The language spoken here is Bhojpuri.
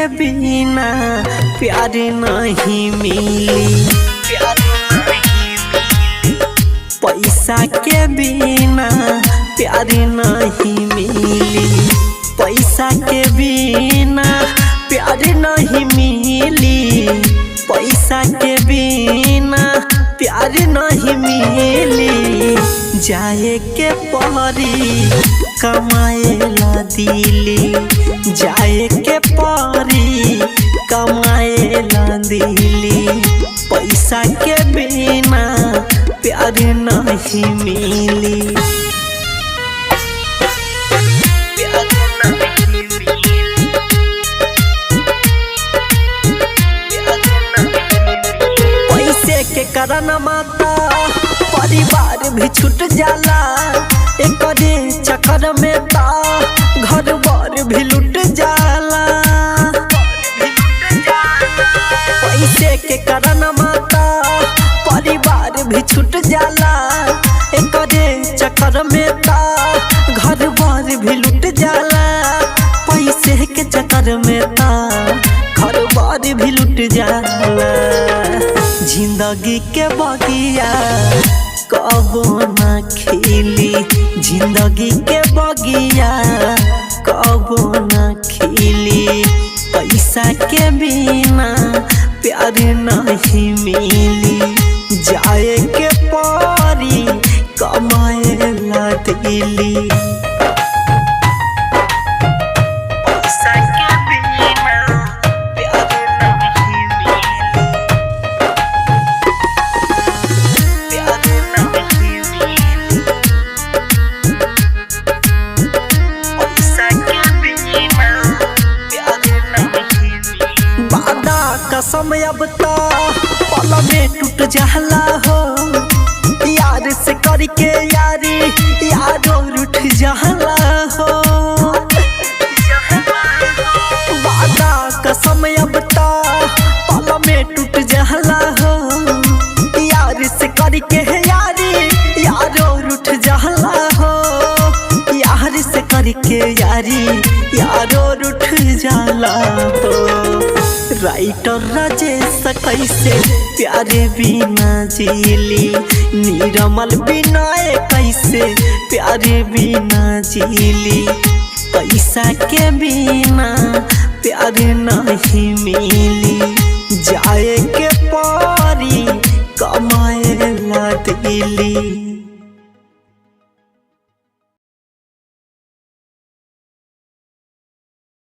के बिना प्यार नहीं मिली, पैसा के बिना प्यार नहीं मिली, पैसा के बिना प्यार नहीं मिली, पैसा के बिना प्यार नहीं मिली। जाए के परी कमाए ला दिली, जाए के परी कमाए ला दिली, पैसा के बिना प्यार नहीं मिली। पैसे के कारण माता परिवार भी छूट जाला, एकरे चक्कर में ता घर बार भी लुट जाला। पैसे के कारण माता परिवार भी छूट जाला, एकरे चक्कर में ता घर बार भी लुट जाला। पैसे के चक्कर में ता घर बार भी लुट जाला। जिंदगी के बगिया कबो न खिली, जिंदगी के बगिया कबो न खिली, पैसा के बिना प्यार नहीं मिली। जाए के परी कमाए ला दिली, पैसा के बिना प्यार नहीं मिली, प्यार नहीं मिली, पैसा के बिना प्यार नहीं मिली। वादा कसम अब तो पल में टूट जाला हो, यार से करके यारी यारो रूठ जाला हो। वादा कसम अब तो पल में टूट जाला हो, यार से करके यारी यारो रूठ जाला हो, यार से करके यारी यारो रूठ जाला हो। राइटर राजेश कैसे प्यारे बिना जीली, निरमल बिना कैसे प्यारे बिना जीली, पैसा के बिना प्यार नहीं मिली। जाए के परी कमाए ला दिली।